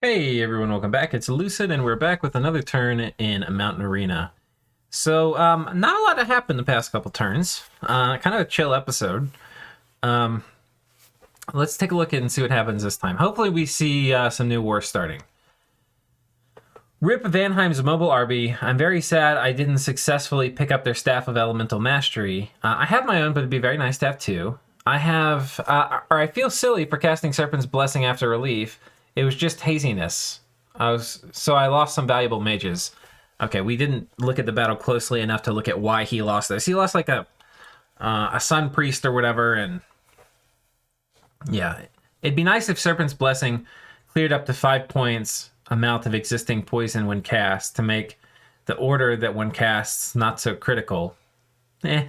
Hey everyone, welcome back. It's Lucid, and we're back with another turn in Mountain Arena. So, not a lot to happen the past couple turns. Kind of a chill episode. Um, let's take a look and see what happens this time. Hopefully, we see some new wars starting. Rip Vanheim's Mobile Arby. I'm very sad I didn't successfully pick up their Staff of Elemental Mastery. I have my own, but it'd be very nice to have two. I feel silly for casting Serpent's Blessing after relief. It was just haziness. I lost some valuable mages. Okay, we didn't look at the battle closely enough to look at why he lost this. He lost like a Sun Priest or whatever, and yeah, it'd be nice if Serpent's Blessing cleared up to 5 points amount of existing poison when cast to make the order that one casts not so critical. Eh.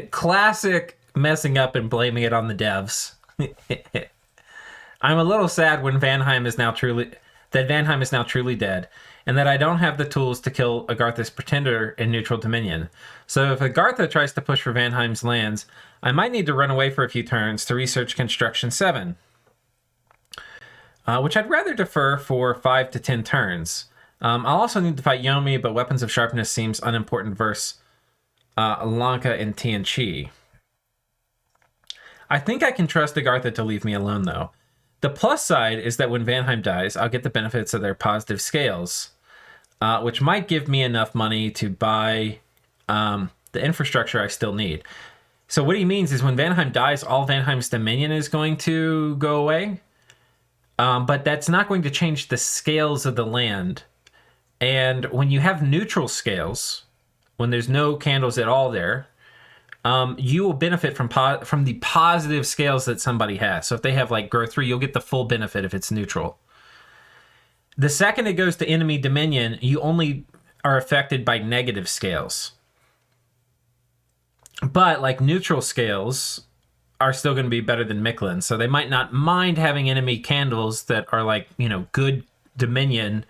Classic messing up and blaming it on the devs. I'm a little sad when Vanheim is now truly dead, and that I don't have the tools to kill Agartha's pretender in neutral dominion. So if Agartha tries to push for Vanheim's lands, I might need to run away for a few turns to research Construction 7, which I'd rather defer for 5 to 10 turns. I'll also need to fight Yomi, but Weapons of Sharpness seems unimportant versus Lanka and Tianchi. I think I can trust Agartha to leave me alone, though. The plus side is that when Vanheim dies, I'll get the benefits of their positive scales, which might give me enough money to buy the infrastructure I still need. So what he means is when Vanheim dies, all Vanheim's dominion is going to go away, but that's not going to change the scales of the land. And when you have neutral scales, when there's no candles at all there, you will benefit from the positive scales that somebody has. So if they have like growth 3, you'll get the full benefit if it's neutral. The second it goes to enemy dominion, you only are affected by negative scales. But like neutral scales are still going to be better than Micklin, so they might not mind having enemy candles that are like, good dominion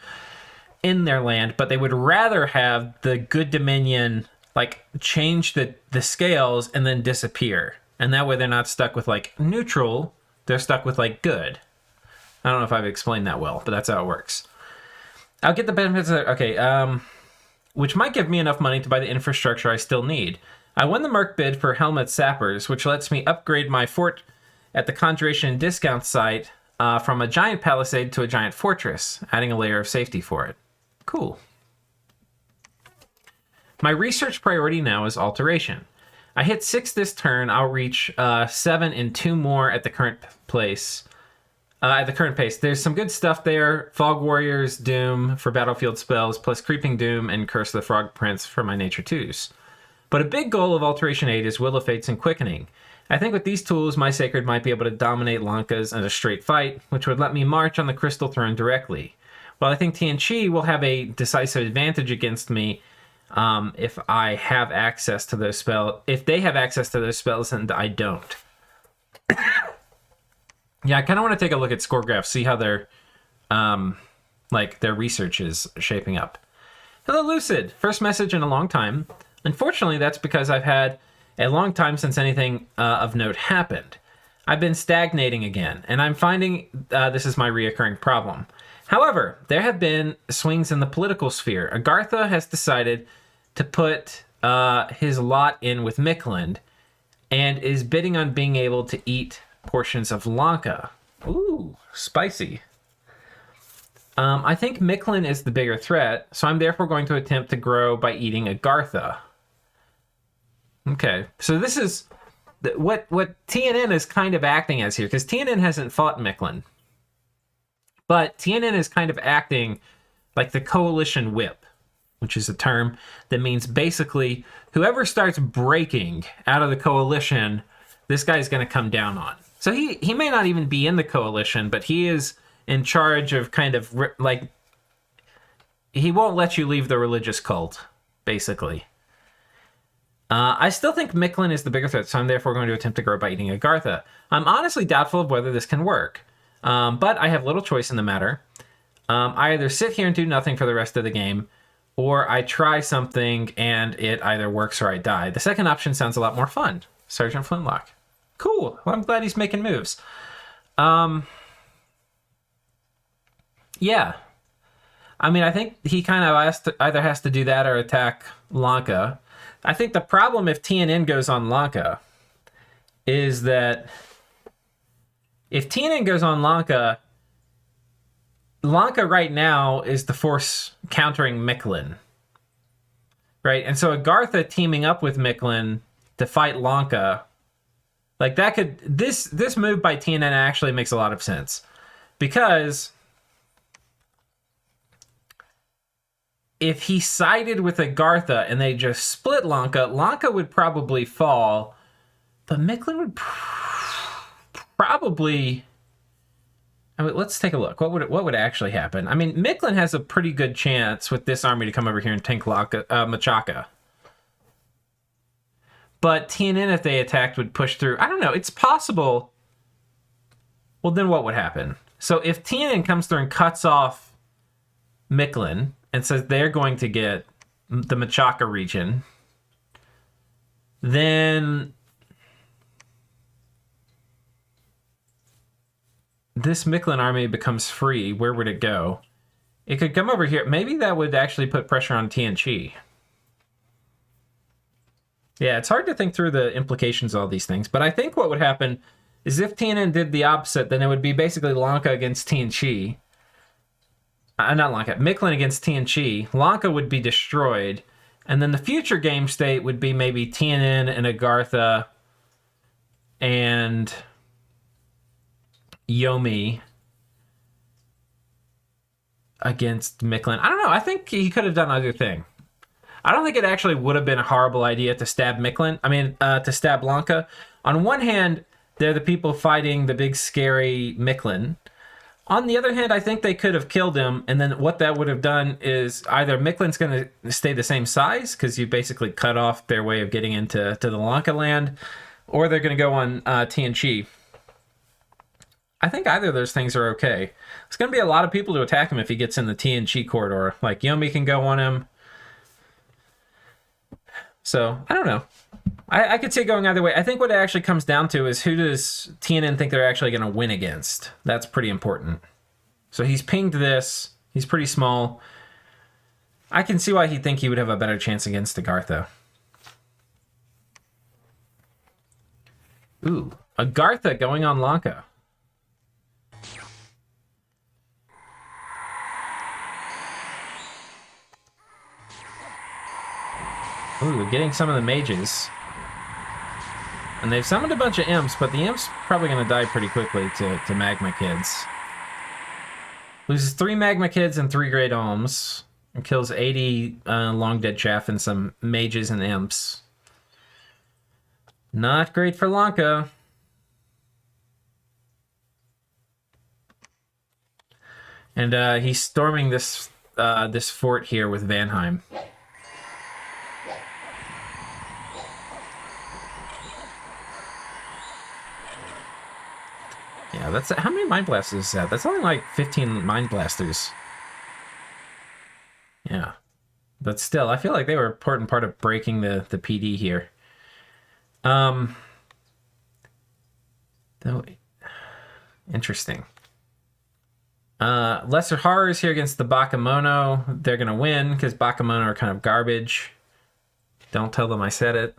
in their land, but they would rather have the good dominion like change the scales and then disappear. And that way they're not stuck with like neutral, they're stuck with like good. I don't know if I've explained that well, but that's how it works. I'll get the benefits of, which might give me enough money to buy the infrastructure I still need. I won the Merc bid for Helmet Sappers, which lets me upgrade my fort at the Conjuration discount site from a giant palisade to a giant fortress, adding a layer of safety for it. Cool. My research priority now is alteration. I hit 6 this turn. I'll reach 7 and 2 more at the current pace. There's some good stuff there. Fog Warriors, Doom for battlefield spells, plus Creeping Doom and Curse of the Frog Prince for my Nature 2s. But a big goal of Alteration 8 is Will of Fates and Quickening. I think with these tools, my Sacred might be able to dominate Lankas in a straight fight, which would let me march on the Crystal Throne directly. While I think Tianchi will have a decisive advantage against me, if I have access to those spells, if they have access to those spells and I don't. Yeah, I kind of want to take a look at score graphs, see how their research is shaping up. Hello, Lucid. First message in a long time. Unfortunately, that's because I've had a long time since anything of note happened. I've been stagnating again, and I'm finding this is my reoccurring problem. However, there have been swings in the political sphere. Agartha has decided to put his lot in with Micklin and is bidding on being able to eat portions of Lanka. Ooh, spicy. I think Micklin is the bigger threat, so I'm therefore going to attempt to grow by eating Agartha. Okay, so this is what TNN is kind of acting as here, because TNN hasn't fought Micklin. But TNN is kind of acting like the coalition whip, which is a term that means basically whoever starts breaking out of the coalition, this guy's going to come down on. So he may not even be in the coalition, but he is in charge of kind of like, he won't let you leave the religious cult, basically. I still think Micklin is the bigger threat, so I'm therefore going to attempt to grow by eating Agartha. I'm honestly doubtful of whether this can work. But I have little choice in the matter. I either sit here and do nothing for the rest of the game, or I try something and it either works or I die. The second option sounds a lot more fun. Sergeant Flintlock. Cool. Well, I'm glad he's making moves. Yeah. I mean, I think he kind of either has to do that or attack Lanka. I think the problem if TNN goes on Lanka is that if TNN goes on Lanka, Lanka right now is the force countering Mictlan, right? And so Agartha teaming up with Mictlan to fight Lanka, like that could this move by TNN actually makes a lot of sense because if he sided with Agartha and they just split Lanka, Lanka would probably fall, but Mictlan would probably. I mean, let's take a look. What would actually happen? I mean, Mictlan has a pretty good chance with this army to come over here and tank Machaka. But TNN, if they attacked, would push through. I don't know. It's possible. Well, then what would happen? So if TNN comes through and cuts off Mictlan and says they're going to get the Machaka region, then this Mictlan army becomes free. Where would it go? It could come over here. Maybe that would actually put pressure on Tianchi. Yeah, it's hard to think through the implications of all these things, but I think what would happen is if TNN did the opposite, then it would be basically Lanka against Tianchi. Not Lanka, Mictlan against Tianchi. Lanka would be destroyed, and then the future game state would be maybe TNN and Agartha and Yomi against Mictlan. I don't know. I think he could have done either thing. I don't think it actually would have been a horrible idea to stab Mictlan. I mean, to stab Lanka. On one hand, they're the people fighting the big scary Mictlan. On the other hand, I think they could have killed him, and then what that would have done is either Mictlan's going to stay the same size, because you basically cut off their way of getting into the Lanka land, or they're going to go on Tianchi. I think either of those things are okay. There's going to be a lot of people to attack him if he gets in the Tianchi corridor. Like, Yomi can go on him. So, I don't know. I could see it going either way. I think what it actually comes down to is who does TNN think they're actually going to win against? That's pretty important. So he's pinged this. He's pretty small. I can see why he'd think he would have a better chance against Agartha. Ooh, Agartha going on Lanka. Ooh, getting some of the mages. And they've summoned a bunch of imps, but the imps probably going to die pretty quickly to magma kids. Loses 3 magma kids and 3 great alms. And kills 80 long dead chaff and some mages and imps. Not great for Lanka. And he's storming this this fort here with Vanheim. Yeah, that's how many Mind Blasters is that? That's only like 15 Mind Blasters. Yeah. But still, I feel like they were an important part of breaking the PD here. Though, interesting. Lesser Horrors here against the Bakemono. They're going to win because Bakemono are kind of garbage. Don't tell them I said it.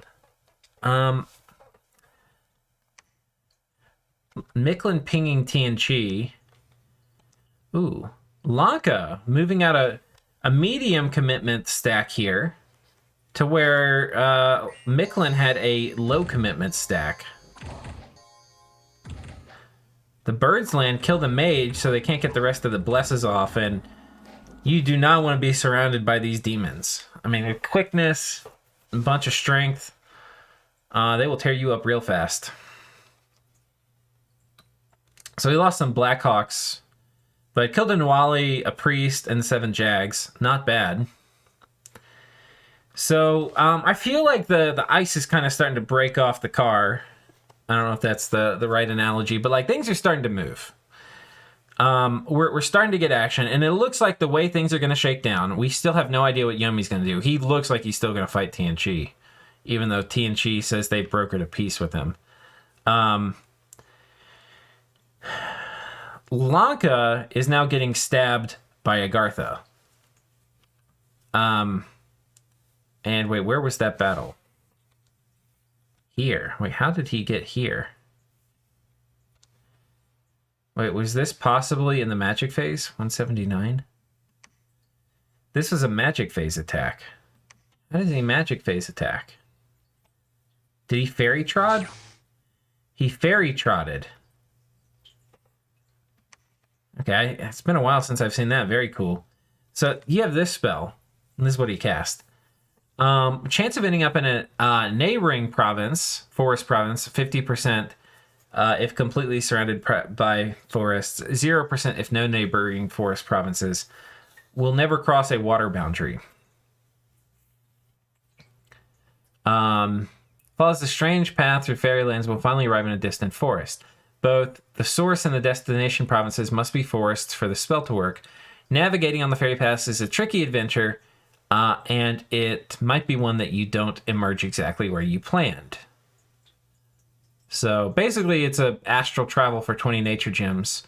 Mictlan pinging Tianchi. Ooh. Lanka moving out a medium commitment stack here to where Mictlan had a low commitment stack. The Birds Land killed the mage so they can't get the rest of the blesses off, and you do not want to be surrounded by these demons. I mean, quickness, a bunch of strength, they will tear you up real fast. So he lost some Blackhawks, but killed a Nwali, a priest, and 7 Jags. Not bad. So I feel like the ice is kind of starting to break off the car. I don't know if that's the right analogy, but like things are starting to move. We're starting to get action, and it looks like the way things are going to shake down, we still have no idea what Yomi's going to do. He looks like he's still going to fight Tianchi, even though Tianchi says they brokered a peace with him. Lanka is now getting stabbed by Agartha. And wait, where was that battle? Here. Wait, how did he get here? Wait, was this possibly in the magic phase? 179? This was a magic phase attack. How did he magic phase attack? Did he Faery Trod? He Faery Trodded. Okay, it's been a while since I've seen that. Very cool. So you have this spell. And this is what he cast. Chance of ending up in a neighboring province, forest province, 50% if completely surrounded by forests, 0% if no neighboring forest provinces. Will never cross a water boundary. Follows the strange path through fairylands will finally arrive in a distant forest. Both the source and the destination provinces must be forests for the spell to work. Navigating on the fairy paths is a tricky adventure, and it might be one that you don't emerge exactly where you planned. So basically, it's a astral travel for 20 nature gems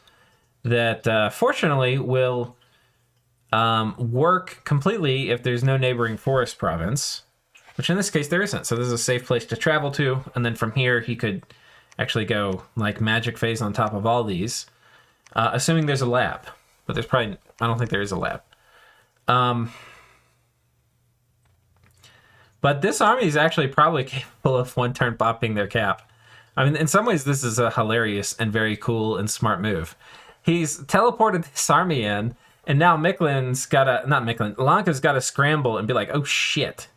that fortunately will work completely if there's no neighboring forest province, which in this case there isn't. So this is a safe place to travel to, and then from here he could actually go like magic phase on top of all these, assuming there's a lab. But there's probably, I don't think there is a lab. But this army is actually probably capable of one turn popping their cap. I mean, in some ways this is a hilarious and very cool and smart move. He's teleported this army in, and now Lanka's got to scramble and be like, oh shit.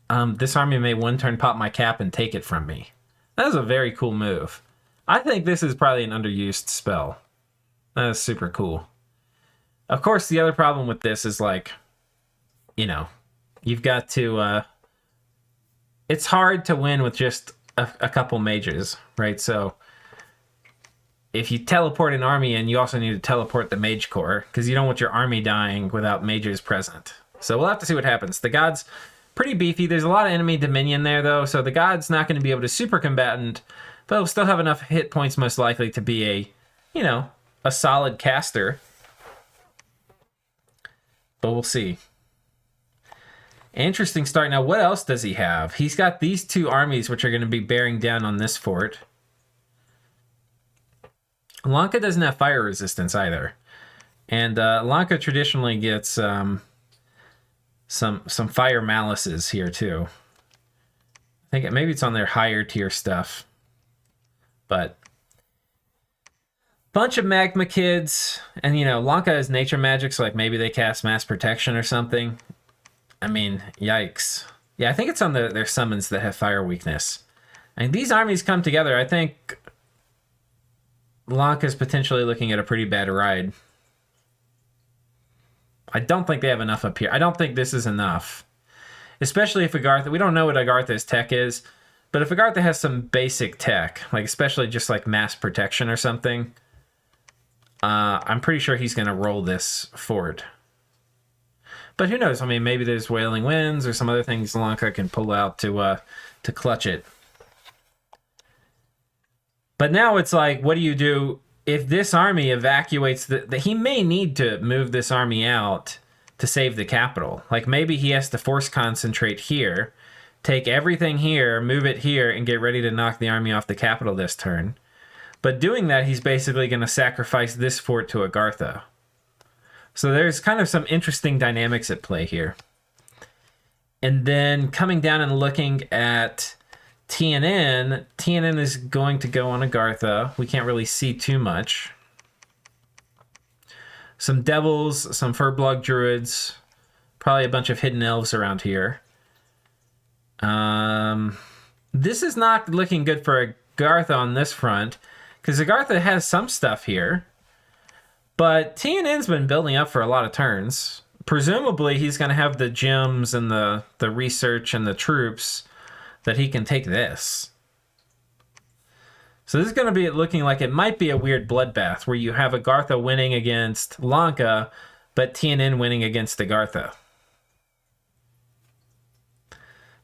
This army may one turn pop my cap and take it from me. That is a very cool move. I think this is probably an underused spell. That is super cool. Of course, the other problem with this is like, you know, you've got to, it's hard to win with just a couple mages, right? So if you teleport an army in, you also need to teleport the mage core because you don't want your army dying without mages present. So we'll have to see what happens. The god's pretty beefy. There's a lot of enemy dominion there, though, so the god's not going to be able to super combatant, but he'll still have enough hit points most likely to be a, you know, a solid caster. But we'll see. Interesting start. Now, what else does he have? He's got these two armies, which are going to be bearing down on this fort. Lanka doesn't have fire resistance either. And Lanka traditionally gets some fire malices here, too. I think maybe it's on their higher tier stuff. But bunch of magma kids. And, you know, Lanka has nature magic, so like maybe they cast mass protection or something. I mean, yikes. Yeah, I think it's on their summons that have fire weakness. And these armies come together. I think Lanka's potentially looking at a pretty bad ride. I don't think they have enough up here. I don't think this is enough. Especially if Agartha... We don't know what Agartha's tech is, but if Agartha has some basic tech, like especially just like mass protection or something, I'm pretty sure he's going to roll this forward. But who knows? I mean, maybe there's Wailing Winds or some other things Lanka can pull out to clutch it. But now it's like, what do you do if this army evacuates he may need to move this army out to save the capital. Like maybe he has to force concentrate here, take everything here, move it here, and get ready to knock the army off the capital this turn. But doing that, he's basically going to sacrifice this fort to Agartha. So there's kind of some interesting dynamics at play here. And then coming down and looking at TNN is going to go on Agartha. We can't really see too much. Some devils, some Furblog druids, probably a bunch of hidden elves around here. This is not looking good for Agartha on this front, because Agartha has some stuff here. But TNN's been building up for a lot of turns. Presumably, he's going to have the gems and the research and the troops that he can take this. So this is going to be looking like it might be a weird bloodbath where you have Agartha winning against Lanka, but TNN winning against Agartha.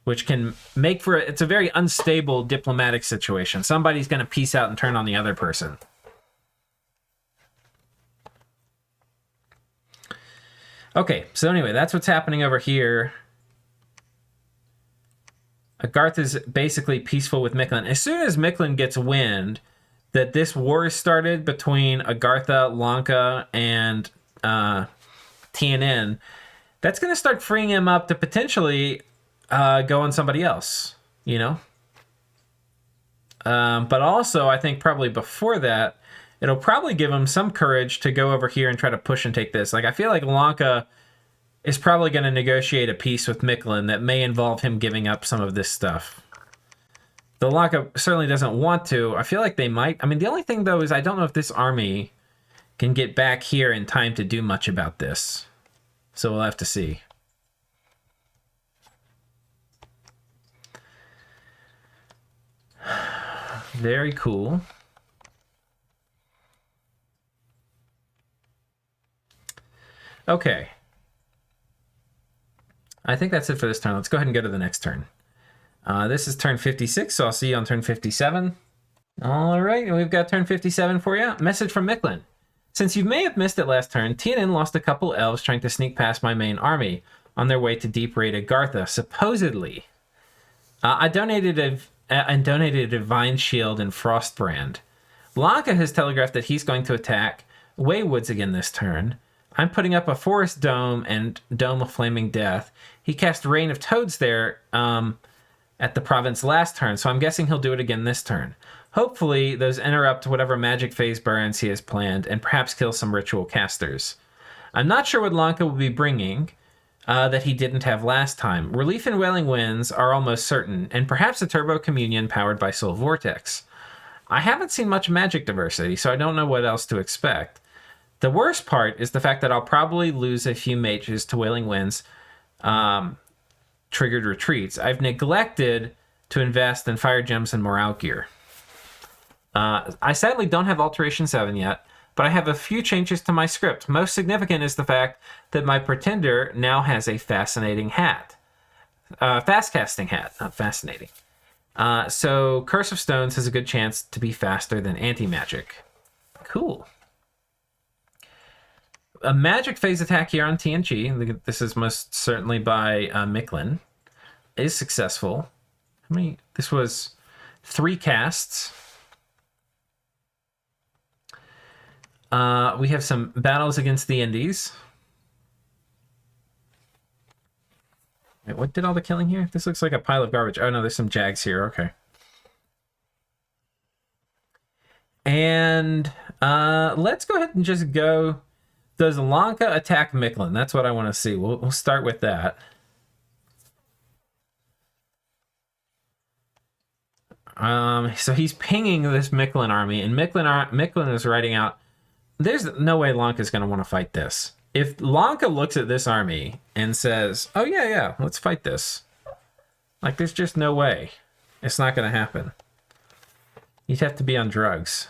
Which can make for it's a very unstable diplomatic situation. Somebody's going to peace out and turn on the other person. Okay, so anyway, that's what's happening over here. Agartha is basically peaceful with Mictlan. As soon as Mictlan gets wind that this war has started between Agartha, Lanka, and TNN, that's going to start freeing him up to potentially go on somebody else, you know? But also, I think probably before that, it'll probably give him some courage to go over here and try to push and take this. Like, I feel like Lanka is probably going to negotiate a peace with Mictlan that may involve him giving up some of this stuff. The Lanka certainly doesn't want to. I feel like they might. I mean, the only thing, though, is I don't know if this army can get back here in time to do much about this. So we'll have to see. Very cool. Okay. I think that's it for this turn. Let's go ahead and go to the next turn. This is turn 56, so I'll see you on turn 57. All right, we've got turn 57 for you. Message from Mictlan. Since you may have missed it last turn, TNN lost a couple elves trying to sneak past my main army on their way to deep raid Agartha, supposedly. I donated a Divine Shield and Frostbrand. Lanka has telegraphed that he's going to attack Waywoods again this turn. I'm putting up a Forest Dome and Dome of Flaming Death. He cast Rain of Toads there at the province last turn, so I'm guessing he'll do it again this turn. Hopefully, those interrupt whatever magic phase burns he has planned, and perhaps kill some ritual casters. I'm not sure what Lanka will be bringing that he didn't have last time. Relief and Wailing Winds are almost certain, and perhaps a Turbo Communion powered by Soul Vortex. I haven't seen much magic diversity, so I don't know what else to expect. The worst part is the fact that I'll probably lose a few mages to Wailing Winds triggered retreats. I've neglected to invest in Fire Gems and Morale Gear. I sadly don't have Alteration 7 yet, but I have a few changes to my script. Most significant is the fact that my Pretender now has a fascinating hat. Fast-casting hat, not fascinating. So Curse of Stones has a good chance to be faster than Anti-Magic. Cool. A magic phase attack here on TNG, this is most certainly by Mictlan, is successful. How many? This was 3 casts. We have some battles against the Indies. Wait, what did all the killing here? This looks like a pile of garbage. Oh no, there's some Jags here. Okay. And let's go ahead and just go. Does Lanka attack Mictlan? That's what I want to see. We'll start with that. So he's pinging this Mictlan army, and Mictlan is writing out, there's no way Lanka's going to want to fight this. If Lanka looks at this army and says, oh yeah, let's fight this. Like, there's just no way. It's not going to happen. You'd have to be on drugs.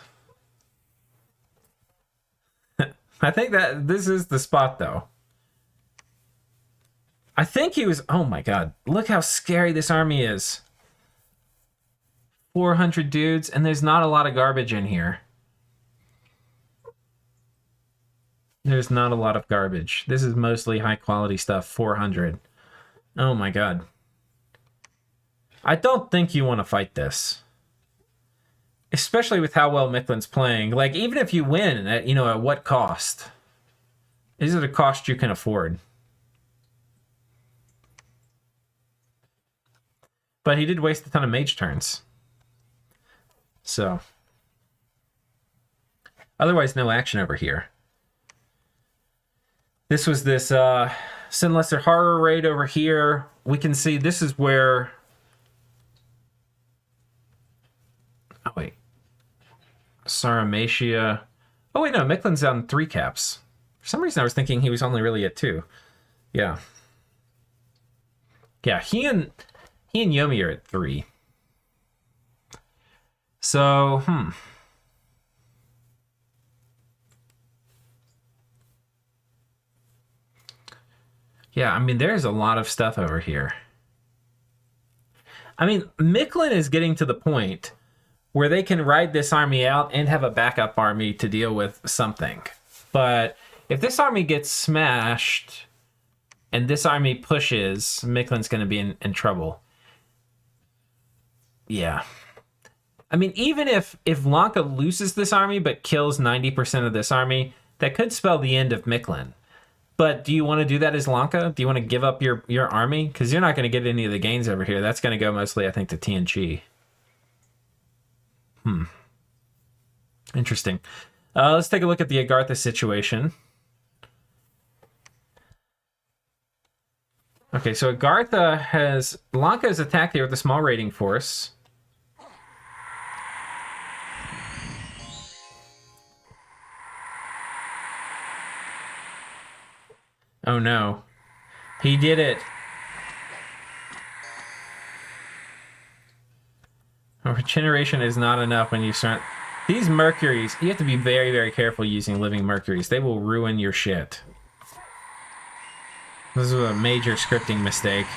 I think that this is the spot, though. I think he was... Oh, my God. Look how scary this army is. 400 dudes, and there's not a lot of garbage in here. There's not a lot of garbage. This is mostly high-quality stuff. 400. Oh, my God. I don't think you want to fight this. Especially with how well Mictlan's playing. Like, even if you win, at what cost? Is it a cost you can afford? But he did waste a ton of mage turns. So. Otherwise, no action over here. This was this Sin Lesser Horror raid over here. We can see this is where... Oh, wait. Saramatia. Oh, wait, no. Mictlan's on 3 caps. For some reason, I was thinking he was only really at 2. Yeah. Yeah, he and Yomi are at 3. So, Yeah, I mean, there's a lot of stuff over here. I mean, Mictlan is getting to the point where they can ride this army out and have a backup army to deal with something. But if this army gets smashed, and this army pushes, Miklin's going to be in trouble. Yeah. I mean, even if Lanka loses this army but kills 90% of this army, that could spell the end of Miklin. But do you want to do that as Lanka? Do you want to give up your army? Because you're not going to get any of the gains over here. That's going to go mostly, I think, to TNG. Interesting. Let's take a look at the Agartha situation. Okay, so Agartha has... Lanka has attacked here with a small raiding force. Oh no. He did it. Regeneration is not enough when you start... These Mercuries, you have to be very, very careful using living Mercuries. They will ruin your shit. This is a major scripting mistake.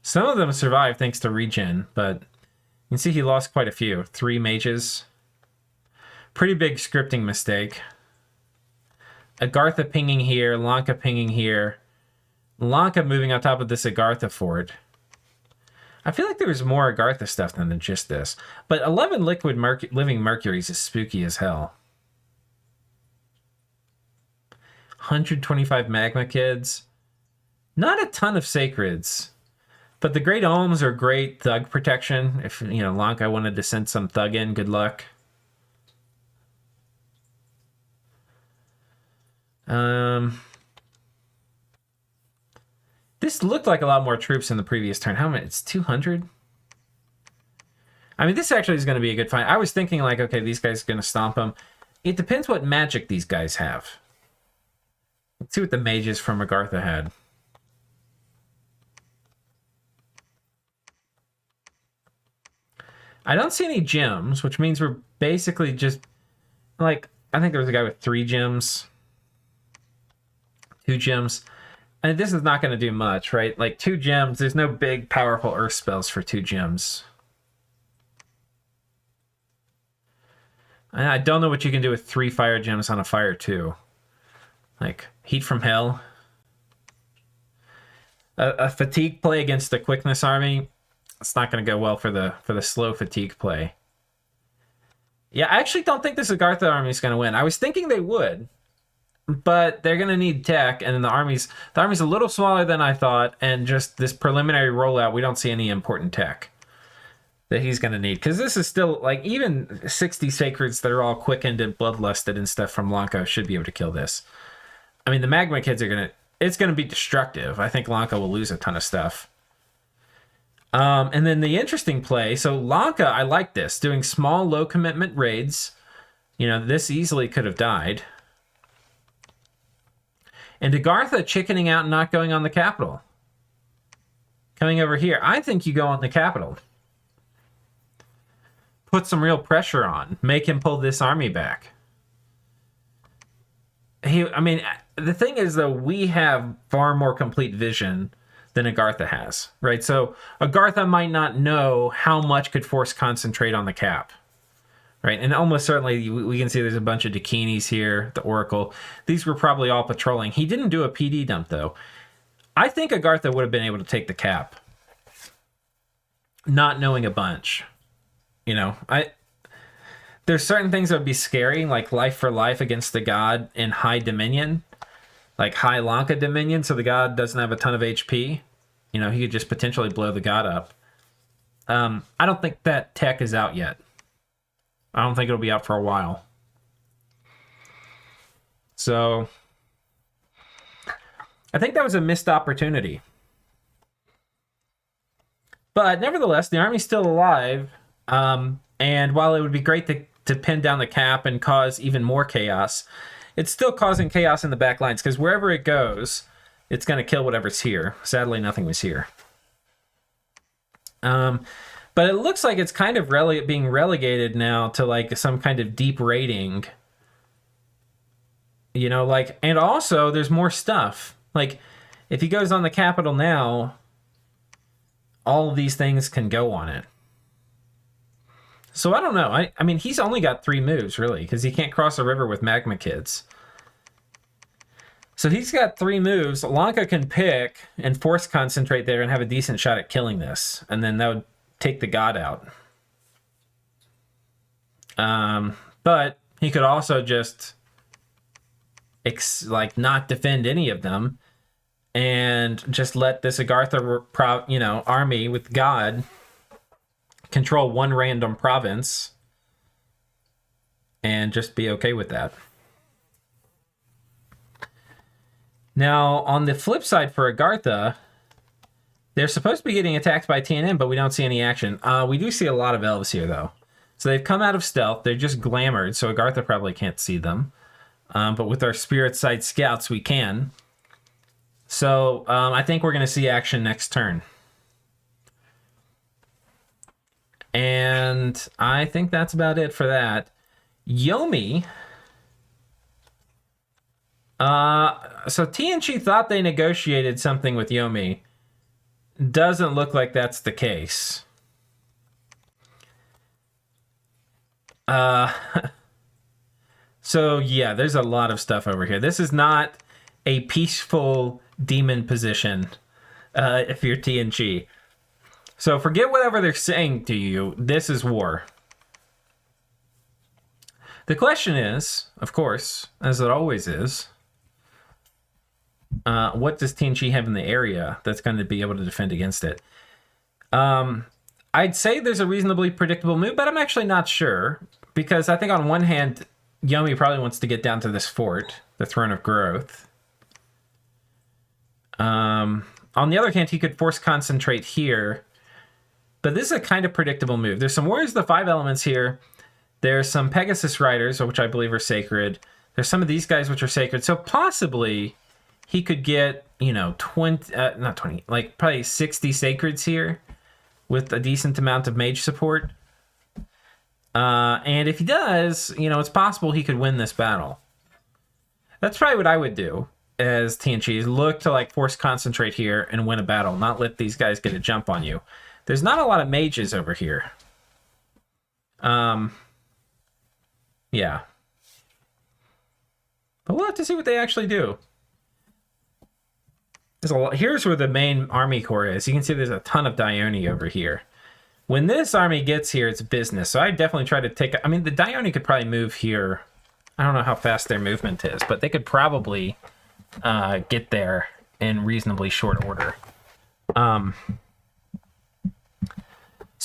Some of them survived thanks to regen, but you can see he lost quite a few. 3 mages. Pretty big scripting mistake. Agartha pinging here, Lanka pinging here. Lanka moving on top of this Agartha fort. I feel like there was more Agartha stuff than just this. But 11 living Mercuries is spooky as hell. 125 magma kids. Not a ton of sacreds. But the Great Alms are great thug protection. If, you know, Lanka wanted to send some thug in, good luck. This looked like a lot more troops in the previous turn. How many? It's 200? I mean, this actually is going to be a good fight. I was thinking, like, okay, these guys are going to stomp them. It depends what magic these guys have. Let's see what the mages from Agartha had. I don't see any gems, which means we're basically just, like, I think there was a guy with 3 gems. 2 gems. And this is not going to do much, right? Like, 2 gems, there's no big, powerful earth spells for 2 gems. And I don't know what you can do with 3 fire gems on a fire 2. Like, Heat from Hell. A fatigue play against the quickness army, it's not going to go well for the slow fatigue play. Yeah, I actually don't think this Agartha army is going to win. I was thinking they would. But they're going to need tech, and the army's a little smaller than I thought, and just this preliminary rollout, we don't see any important tech that he's going to need. Because this is still, like, even 60 sacreds that are all quickened and bloodlusted and stuff from Lanka should be able to kill this. I mean, the magma kids are going to... It's going to be destructive. I think Lanka will lose a ton of stuff. And then the interesting play... So Lanka, I like this. Doing small, low-commitment raids. You know, this easily could have died. And Agartha chickening out and not going on the capital. Coming over here. I think you go on the capital. Put some real pressure on. Make him pull this army back. I mean, the thing is, though, we have far more complete vision than Agartha has, right? So Agartha might not know how much could force concentrate on the cap. Right, and almost certainly we can see there's a bunch of Dakinis here, the Oracle. These were probably all patrolling. He didn't do a PD dump, though. I think Agartha would have been able to take the cap. Not knowing a bunch. You know, there's certain things that would be scary, like life for life against the god in high dominion. Like high Lanka dominion, so the god doesn't have a ton of HP. You know, he could just potentially blow the god up. I don't think that tech is out yet. I don't think it'll be out for a while. So, I think that was a missed opportunity. But nevertheless, the army's still alive. And while it would be great to pin down the cap and cause even more chaos, it's still causing chaos in the back lines, because wherever it goes, it's going to kill whatever's here. Sadly, nothing was here. But it looks like it's kind of being relegated now to like some kind of deep raiding. You know, like, and also there's more stuff. Like, if he goes on the capital now, all of these things can go on it. So I don't know. I mean, he's only got 3 moves, really, because he can't cross a river with magma kids. So he's got 3 moves. Lanka can pick and force concentrate there and have a decent shot at killing this. And then that would take the god out. But he could also just not defend any of them and just let this Agartha army with god control one random province and just be okay with that. Now, on the flip side for Agartha, they're supposed to be getting attacked by TNM, but we don't see any action. We do see a lot of elves here, though. So they've come out of stealth. They're just glamored, so Agartha probably can't see them. But with our Spirit Sight Scouts, we can. So I think we're going to see action next turn. And I think that's about it for that. Yomi... so TNG thought they negotiated something with Yomi. Doesn't look like that's the case. So yeah, there's a lot of stuff over here. This is not a peaceful demon position, if you're TNG. So forget whatever they're saying to you. This is war. The question is, of course, as it always is, what does TNG have in the area that's going to be able to defend against it? I'd say there's a reasonably predictable move, but I'm actually not sure. Because I think on one hand, Yomi probably wants to get down to this fort, the Throne of Growth. On the other hand, he could force concentrate here. But this is a kind of predictable move. There's some Warriors of the 5 Elements here. There's some Pegasus Riders, which I believe are sacred. There's some of these guys which are sacred. So possibly he could get, 20, like probably 60 sacreds here with a decent amount of mage support. And if he does, it's possible he could win this battle. That's probably what I would do as TNG, is look to force concentrate here and win a battle, not let these guys get a jump on you. There's not a lot of mages over here. Yeah. But we'll have to see what they actually do. Here's where the main army core is. You can see there's a ton of Dione over here. When this army gets here, it's business. So I definitely try to take... I mean, the Dione could probably move here. I don't know how fast their movement is, but they could probably get there in reasonably short order. So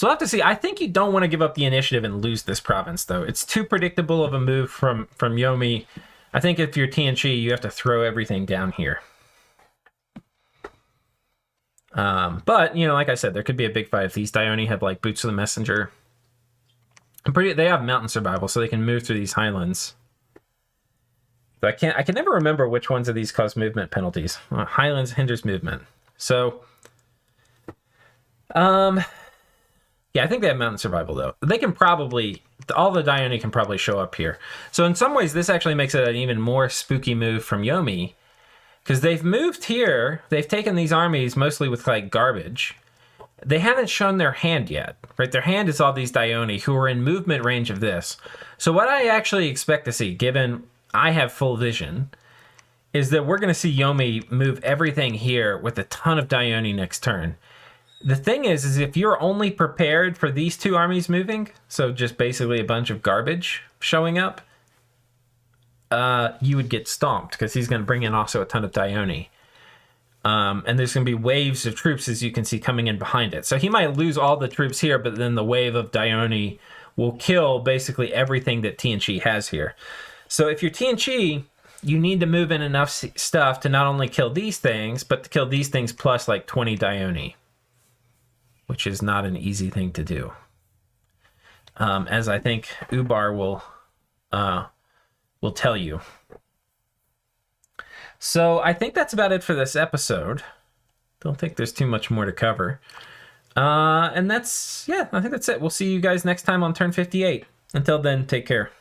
we'll have to see. I think you don't want to give up the initiative and lose this province, though. It's too predictable of a move from Yomi. I think if you're TNG, you have to throw everything down here. But, like I said, there could be a big fight if these Dione have, Boots of the Messenger. They have mountain survival, so they can move through these highlands. But I can never remember which ones of these cause movement penalties. Highlands hinders movement. So, yeah, I think they have mountain survival, though. They can probably... all the Dione can probably show up here. So in some ways, this actually makes it an even more spooky move from Yomi. Because they've moved here. They've taken these armies mostly with, garbage. They haven't shown their hand yet, right? Their hand is all these Dione who are in movement range of this. So what I actually expect to see, given I have full vision, is that we're going to see Yomi move everything here with a ton of Dione next turn. The thing is if you're only prepared for these 2 armies moving, so just basically a bunch of garbage showing up, you would get stomped because he's going to bring in also a ton of Dione. And there's going to be waves of troops, as you can see, coming in behind it. So he might lose all the troops here, but then the wave of Dione will kill basically everything that TNG has here. So if you're TNG, you need to move in enough stuff to not only kill these things, but to kill these things plus 20 Dione. Which is not an easy thing to do. As I think Ubar will tell you. So I think that's about it for this episode. Don't think there's too much more to cover. And I think that's it. We'll see you guys next time on Turn 58. Until then, take care.